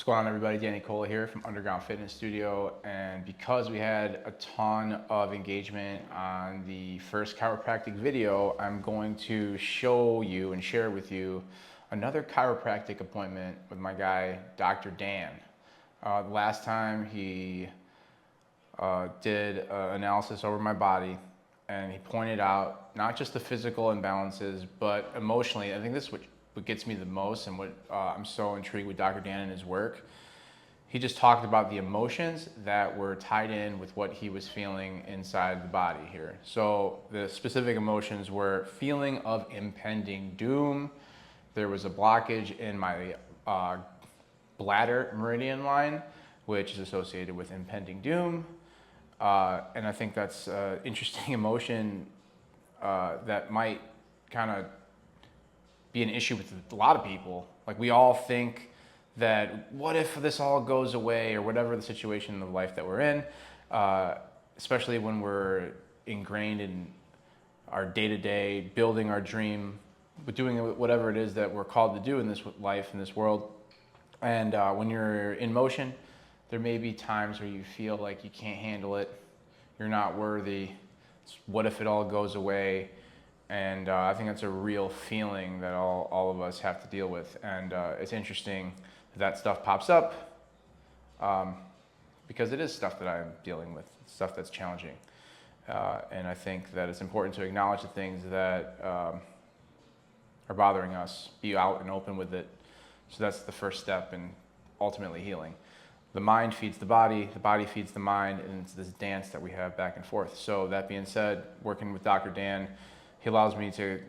going on, everybody? Danny Cola here from Underground Fitness Studio, and because we had a ton of engagement on the first chiropractic video, I'm going to show you and share with you another chiropractic appointment with my guy, Dr. Dan. The last time he did analysis over my body, and he pointed out not just the physical imbalances, but emotionally. I think this is what gets me the most, and what I'm so intrigued with Dr. Dan and his work. He just talked about the emotions that were tied in with what he was feeling inside the body here. So the specific emotions were feeling of impending doom. There was a blockage in my bladder meridian line, which is associated with impending doom. And I think that's an interesting emotion that might kind of be an issue with a lot of people. Like, we all think that what if this all goes away, or whatever the situation of life that we're in, especially when we're ingrained in our day-to-day, building our dream, but doing whatever it is that we're called to do in this life, in this world. And when you're in motion, there may be times where you feel like you can't handle it, you're not worthy, what if it all goes away? And I think that's a real feeling that all of us have to deal with. And it's interesting that stuff pops up because it is stuff that I'm dealing with, stuff that's challenging. And I think that it's important to acknowledge the things that are bothering us, be out and open with it. So that's the first step in ultimately healing. The mind feeds the body feeds the mind, and it's this dance that we have back and forth. So that being said, working with Dr. Dan, he allows me to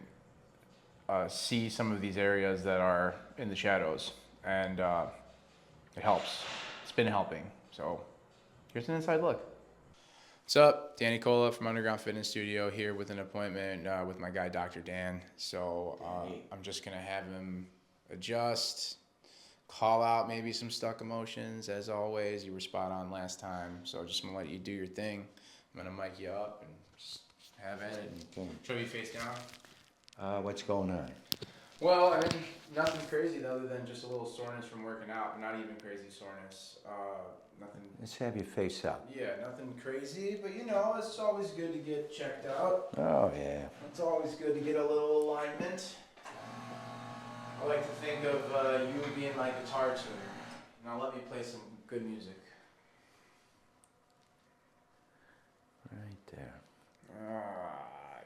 see some of these areas that are in the shadows, and it helps. It's been helping. So here's an inside look. What's up? Danny Cola from Underground Fitness Studio here with an appointment with my guy, Dr. Dan. So I'm just going to have him adjust, call out maybe some stuck emotions. As always, you were spot on last time, so just going to let you do your thing. I'm going to mic you up and just have at it. Okay. Show you face down. What's going on? Well, I mean, nothing crazy other than just a little soreness from working out. Not even crazy soreness. Nothing. Let's have your face up. Yeah, nothing crazy, but you know, it's always good to get checked out. Oh, yeah. It's always good to get a little alignment. I like to think of you being my guitar tuner. Now let me play some good music. Right there.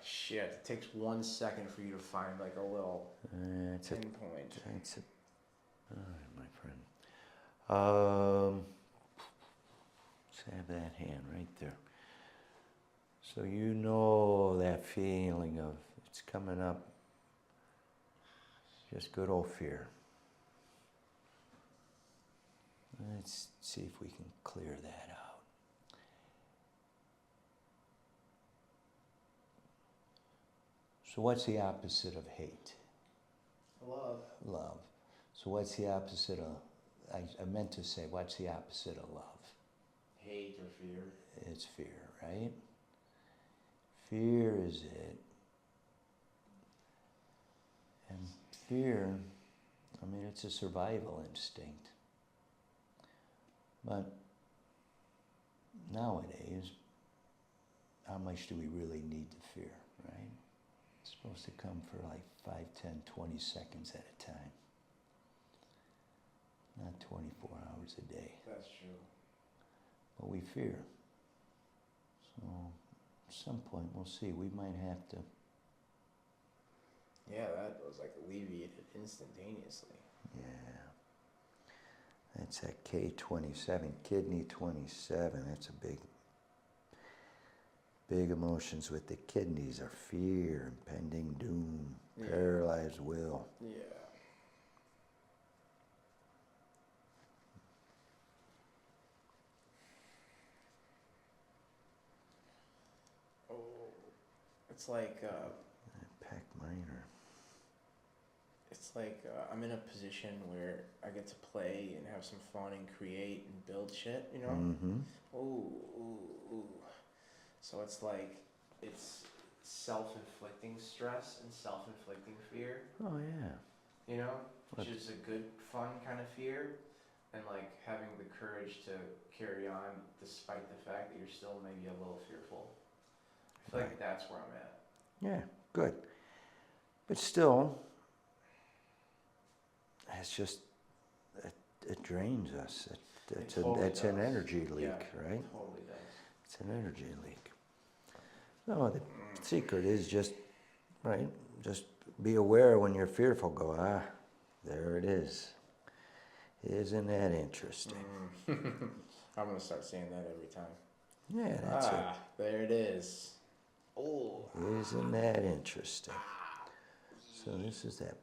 Shit. It takes 1 second for you to find like a little pinpoint. All right, my friend. Let's have that hand right there. So you know that feeling of it's coming up. Just good old fear. Let's see if we can clear that out. So what's the opposite of hate? Love. Love. So what's the opposite of, I meant to say, what's the opposite of love? Hate or fear. It's fear, right? Fear is it. And fear, I mean, it's a survival instinct. But nowadays, how much do we really need to fear, right? It's supposed to come for like 5, 10, 20 seconds at a time. Not 24 hours a day. That's true. But we fear. So at some point we'll see. We might have to. Yeah, that was like alleviated instantaneously. Yeah. That's that K27, kidney 27. That's a big emotions with the kidneys are fear, impending doom, paralyzed will. Yeah. Oh, it's like Pack minor. it's like I'm in a position where I get to play and have some fun and create and build shit, you know? Mm-hmm. Ooh. So it's like, it's self-inflicting stress and self-inflicting fear, Oh, yeah. you know? Which is a good, fun kind of fear. and like having the courage to carry on despite the fact that you're still maybe a little fearful. I feel like that's where I'm at. Yeah, good. But still, it's just, it drains us. It's an energy leak, right? It totally does. It's an energy leak. No, the secret is just, right, just be aware when you're fearful. Go, there it is. Isn't that interesting? I'm going to start saying that every time. Yeah, that's it. There it is. Oh. Isn't that interesting? So this is that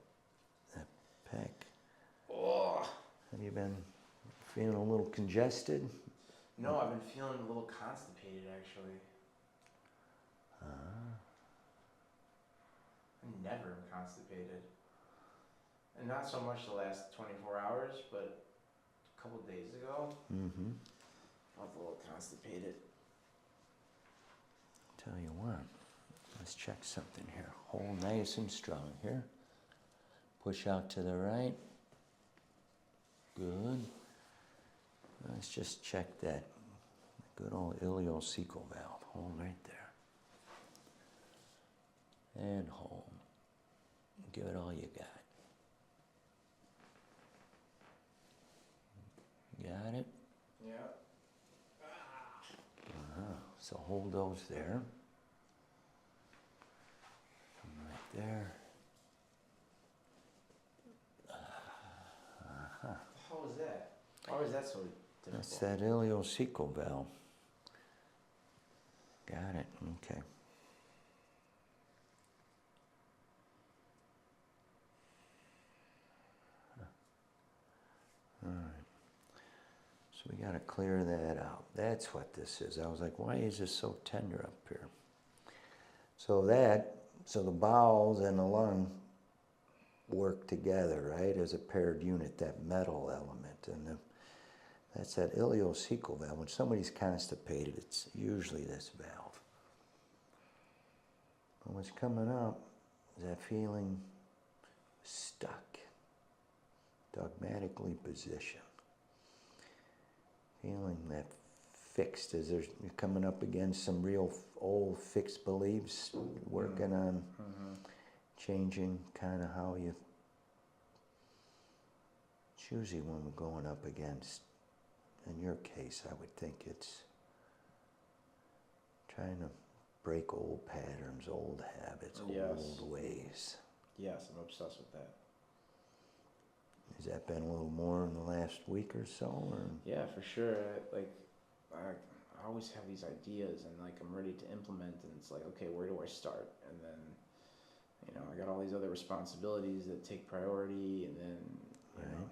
pack. Oh. Have you been feeling a little congested? No, I've been feeling a little constipated, actually. I'm never constipated. And not so much the last 24 hours, but a couple days ago, I was a little constipated. Tell you what, let's check something here. Hold nice and strong here. Push out to the right. Good. Let's just check that good old ileocecal valve. Hold right there. And hold. Give it all you got. Got it? Yeah. So hold those there. Come right there. How was that? Why was that so difficult? That's that ileocecal valve. Got it. Okay. All right. So we got to clear that out. That's what this is. I was like, why is this so tender up here? So the bowels and the lung work together, right, as a paired unit, that metal element. And that's that ileocecal valve. When somebody's constipated, it's usually this valve. And what's coming up is that feeling stuck, dogmatically positioned. Feeling that fixed, as you're coming up against some real old fixed beliefs, working on changing kind of how you, it's usually when we're going up against, in your case, I would think it's trying to break old patterns, old habits, old ways. Yes, I'm obsessed with that. Has that been a little more in the last week or so? Or? Yeah, for sure. I always have these ideas and like I'm ready to implement and it's like, okay, where do I start? And then, you know, I got all these other responsibilities that take priority and then, you know,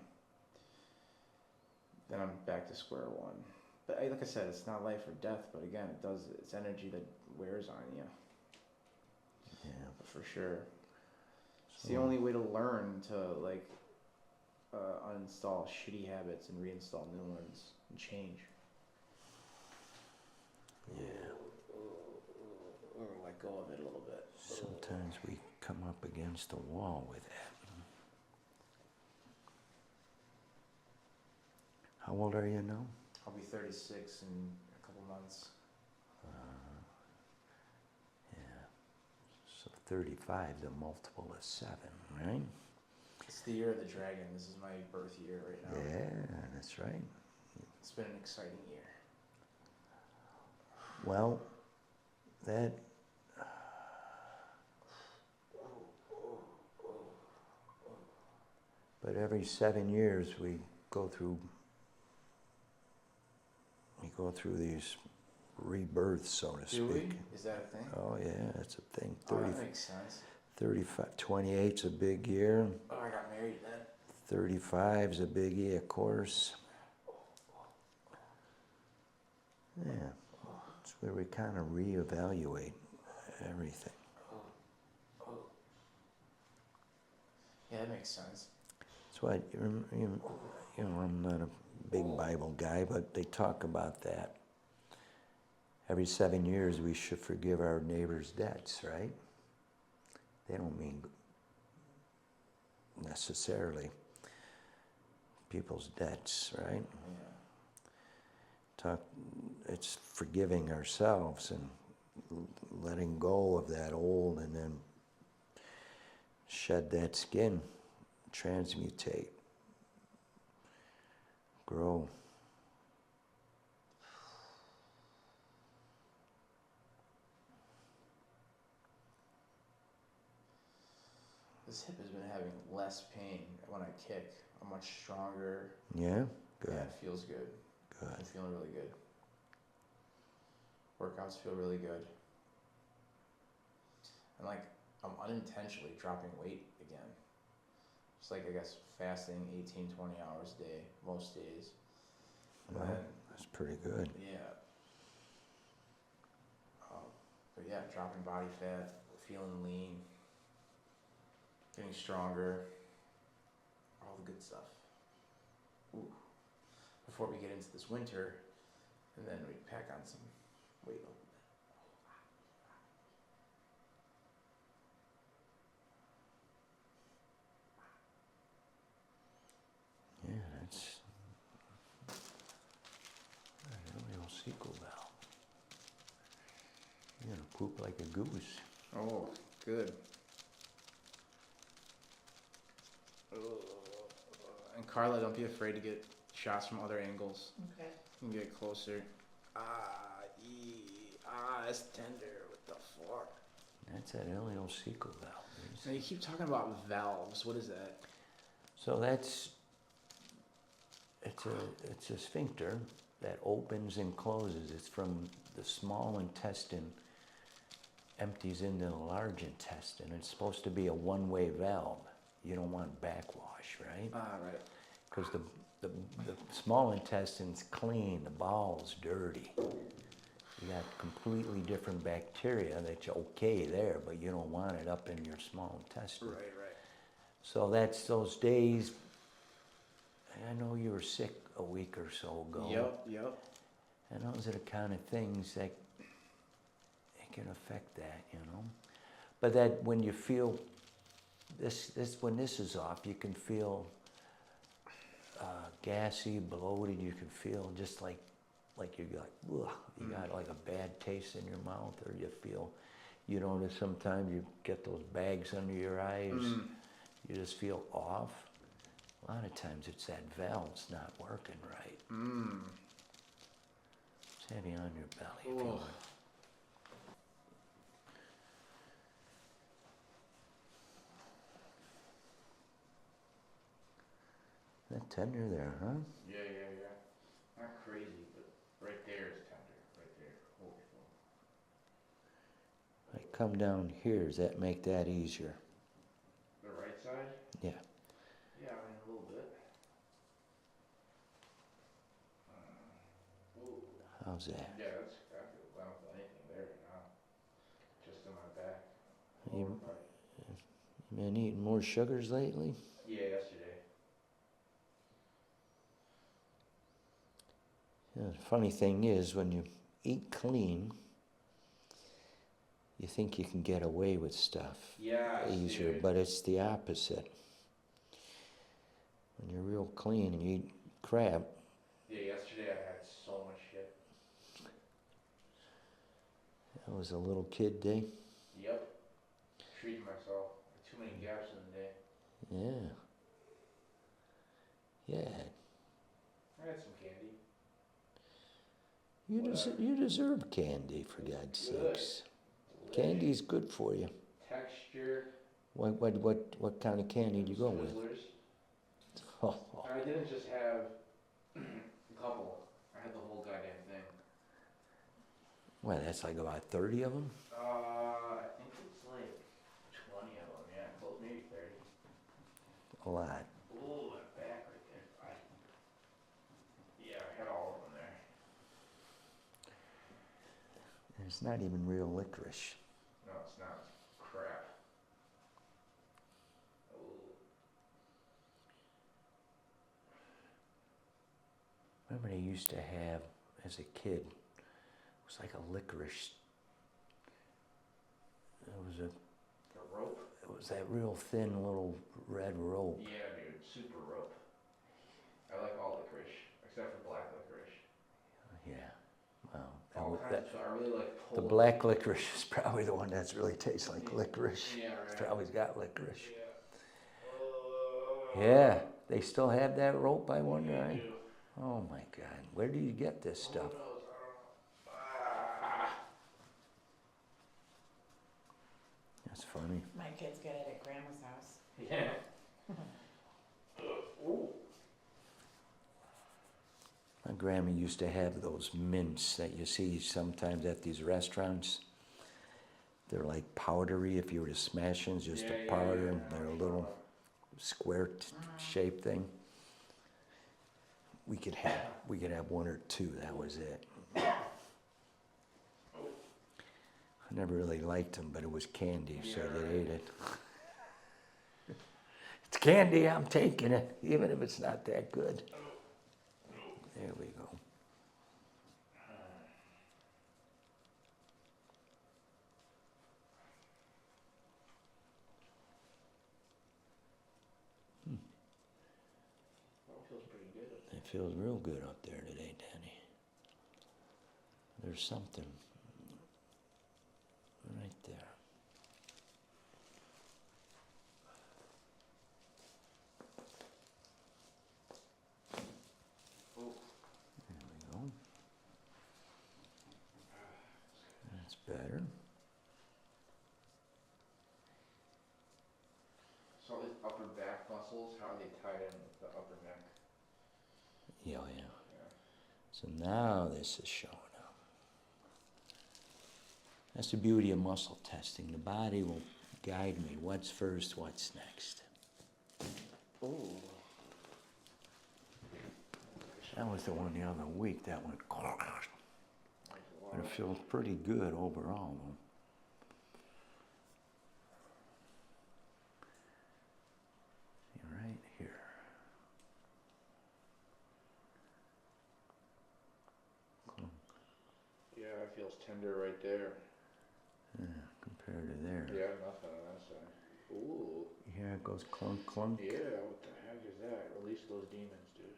then I'm back to square one. But like I said, it's not life or death, but again, it's energy that wears on you. Yeah. For sure. It's the only way to learn to like uninstall shitty habits and reinstall new ones and change. Yeah. Or let go of it a little bit. Sometimes we come up against a wall with that. How old are you now? I'll be 36 in a couple months. Yeah. So 35, the multiple of 7, right? It's the year of the dragon. This is my birth year right now. Yeah, that's right. It's been an exciting year. Well, that but every 7 years we go through these rebirths, so to speak. Do we? Is that a thing? Oh yeah, that's a thing. Oh, that makes sense. 35, 28's a big year. Oh, I got married then. 35's a biggie, of course. Yeah, it's where we kind of reevaluate everything. Yeah, that makes sense. That's why, you know, I'm not a big Bible guy, but they talk about that. Every 7 years we should forgive our neighbor's debts, right? They don't mean necessarily people's debts, right? Yeah. It's forgiving ourselves and letting go of that old, and then shed that skin, transmutate, grow. This hip has been having less pain when I kick. I'm much stronger. Yeah? Good. Yeah, it feels good. Good. I'm feeling really good. Workouts feel really good. And like, I'm unintentionally dropping weight again. Just like, I guess, fasting 18, 20 hours a day, most days. And Well, then, that's pretty good. yeah. But yeah, dropping body fat, feeling lean, getting stronger, all the good stuff. Ooh. Before we get into this winter, and then we pack on some weight a little bit. Yeah, that's a real sequel valve. You're gonna poop like a goose. Oh, good. And Carla, don't be afraid to get shots from other angles. Okay. You can get closer. It's tender. What the fuck? That's that ileocecal valve. Now you keep talking about valves. What is that? So it's a sphincter that opens and closes. It's from the small intestine, empties into the large intestine. It's supposed to be a one-way valve. You don't want backwash, right? Right. Because the small intestine's clean, the bowel's dirty. You got completely different bacteria that's okay there, but you don't want it up in your small intestine. Right. So that's those days. I know you were sick a week or so ago. Yep. And those are the kind of things that it can affect that, you know. But that when you feel when this is off, you can feel gassy, bloated. You can feel just like you got like a bad taste in your mouth, or you feel, you notice sometimes you get those bags under your eyes. You just feel off. A lot of times it's that valve's not working right. It's heavy on your belly. If you want. That tender there, huh? Yeah. Not crazy, but right there is tender. Right there. Holy fuck. I come down here, does that make that easier? The right side? Yeah. Yeah, I mean a little bit. How's that? Yeah, I feel I don't feel anything there now. Just in my back. You been eating more sugars lately? Yeah, yesterday. Yeah, the funny thing is, when you eat clean, you think you can get away with stuff easier, but it's the opposite. When you're real clean and you eat crap. Yeah, yesterday I had so much shit. That was a little kid day? Yep. Treating myself. Too many gaps in the day. Yeah. I had some candy. You deserve candy, for God's sakes. Candy's good for you. Texture. What kind of candy do you go with? Twizzlers. Oh. I didn't just have a couple. I had the whole goddamn thing. Well, that's like about 30 of them? I think it's like 20 of them, yeah. Close, maybe 30. A lot. Ooh, my back right there. I had all of them there. And it's not even real licorice. No, it's not. It's crap. Ooh. Remember they used to have, as a kid, it was like a licorice. The rope? It was that real thin little red rope. Yeah, dude. Super rope. except for black licorice. Yeah. Well, All kinds. So I really like the pull. black licorice is probably the one that's really tastes like licorice. Yeah, right. It's probably got licorice. Yeah. Yeah, they still have that rope, I wonder. They Eh? do. Oh my God, where do you get this stuff? Who knows? I don't know. That's funny. My kids get it at grandma's house. Yeah. Ooh. My grandma used to have those mints that you see sometimes at these restaurants. They're like powdery if you were to smash them, just a powder. They're a little square shaped thing. We could have one or two, that was it. I never really liked them, but it was candy, so they ate it. It's candy, I'm taking it, even if it's not that good. There we go. That feels pretty good. It feels real good up there today, Danny. There's something right there. Ooh. There we go. That's better. So these upper back muscles, how are they tied in with the upper neck? Yeah. Yeah. So now this is showing up. That's the beauty of muscle testing. The body will guide me. What's first, what's next. Ooh. That was the one the other week that went, but it feels pretty good overall. You're right here. Yeah, it feels tender right there. Yeah, compared to there. Yeah, nothing on that side. Ooh. Here it goes clunk, clunk. Yeah, what the heck is that? Release those demons, dude.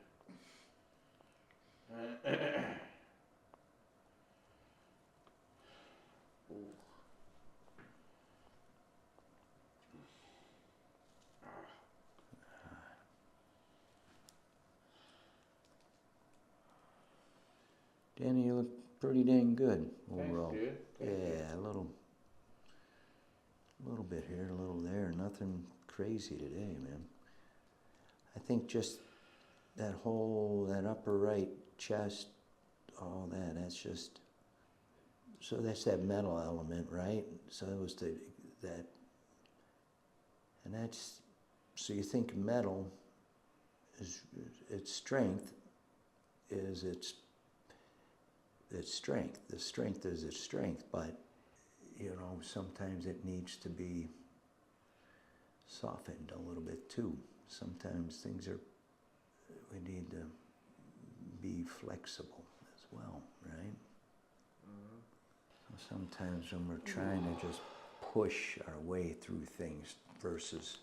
Ooh. Danny, you look pretty dang good overall. Thanks, dude. Thank you. Yeah, a little bit here, a little there. Nothing crazy today, man. I think just that upper right chest, all that's just, so that's that metal element, right? So it was that, and that's, so you think metal is, its strength is its strength. The strength is its strength, but you know, sometimes it needs to be softened a little bit too. Sometimes we need to be flexible as well, right? Mm-hmm. So sometimes when we're trying to just push our way through things versus,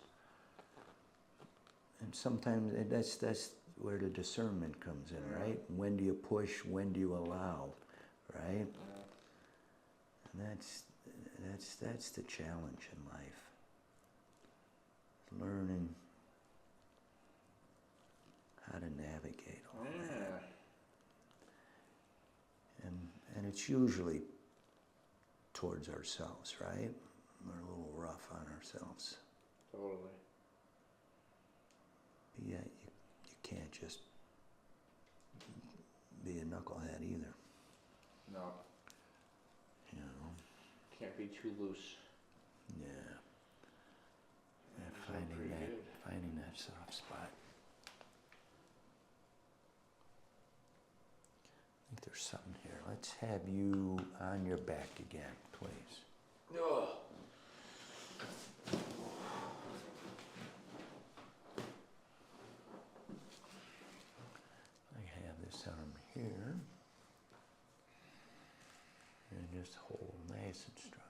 and sometimes that's where the discernment comes in, right? When do you push? When do you allow, right? And that's the challenge in life. Learning how to navigate all that. And it's usually towards ourselves, right? We're a little rough on ourselves. Totally. But yet you can't just be a knucklehead either. No. You know? Can't be too loose. Yeah. Sounds Finding pretty good. that soft spot. I think there's something here. Let's have you on your back again, please. Ugh. I have this arm here. And just hold nice and strong.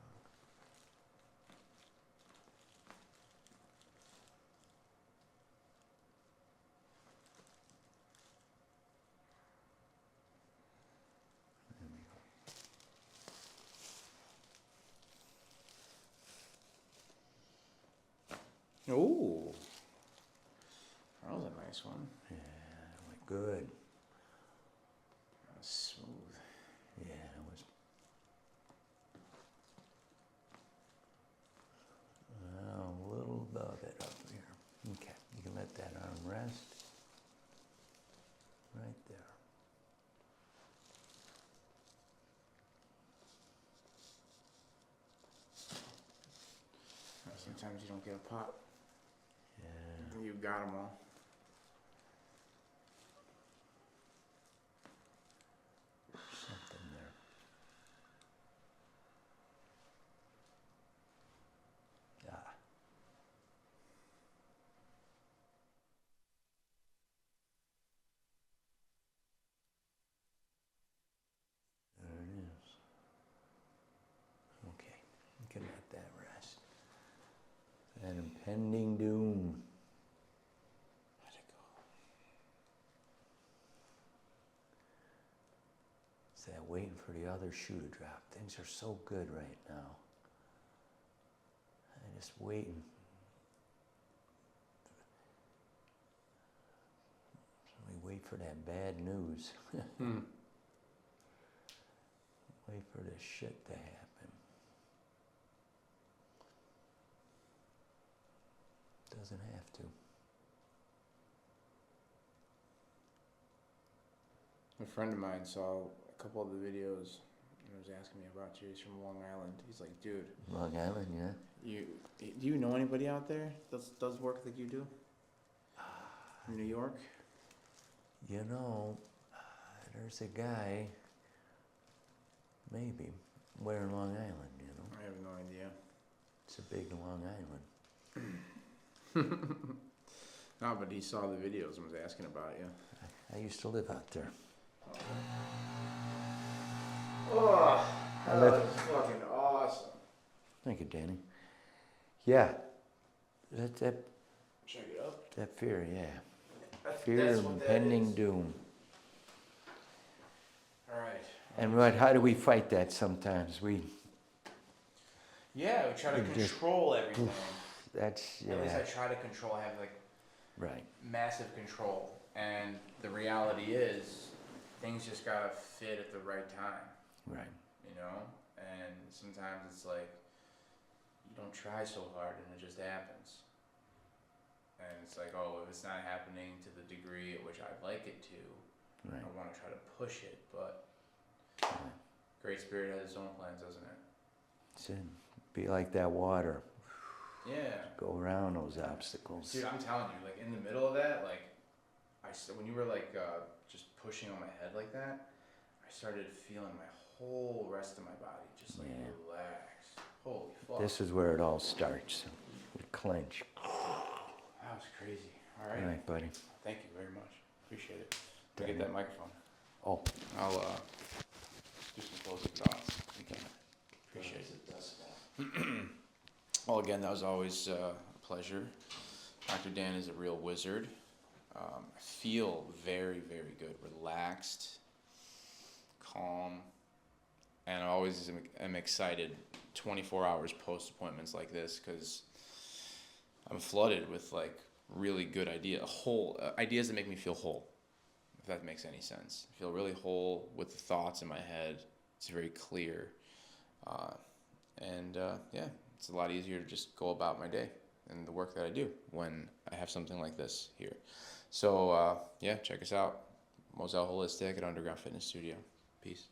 Ooh. That was a nice one. Yeah, went good. That was smooth. Yeah, it was. A little above it up here. Okay, you can let that arm rest. Right there. Sometimes you don't get a pop. Yeah. You got them all. Something there. Ah. There it is. Okay, you can let that rest. That impending doom. Let it go. It's that waiting for the other shoe to drop. Things are so good right now. I'm just waiting. We wait for that bad news. Wait for this shit to happen. Doesn't have to. A friend of mine saw a couple of the videos and was asking me about you. He's from Long Island. He's like, dude, Long Island, yeah. Do you know anybody out there that does work like you do? In New York? You know, there's a guy, maybe, where in Long Island, you know? I have no idea. It's a big Long Island. No, but he saw the videos and was asking about you. I used to live out there. Oh, that that was was fucking awesome. Thank you, Danny. Yeah, that Check it out. that fear, yeah. Fear of impending doom. All right. And what? How do we fight that sometimes? Yeah, we try to We just- control everything. That's, At least I yeah, try to control. I have like right. massive control, and the reality is, things just gotta fit at the right time. Right. You know, and sometimes it's like you don't try so hard and it just happens. And it's like, oh, if it's not happening to the degree at which I'd like it to, Right. I want to try to push it. But Great Spirit has its own plans, doesn't it? It's in. Be like that water. Yeah. Go around those obstacles. Dude, I'm telling you, like in the middle of that, like when you were like just pushing on my head like that, I started feeling my whole rest of my body just like relax. Holy fuck. This is where it all starts. We clench. That was crazy. All right. All right, buddy. Thank you very much. Appreciate it. Let me get that microphone. Oh, I'll do some closing thoughts. Okay. Appreciate it. Well, again, that was always a pleasure. Dr. Dan is a real wizard. I feel very, very good, relaxed, calm, and I always am excited 24 hours post appointments like this because I'm flooded with like really good ideas that make me feel whole, if that makes any sense. I feel really whole with the thoughts in my head. It's very clear. Yeah, it's a lot easier to just go about my day and the work that I do when I have something like this here. So, yeah, check us out. Mossell Holistic at Underground Fitness Studio. Peace.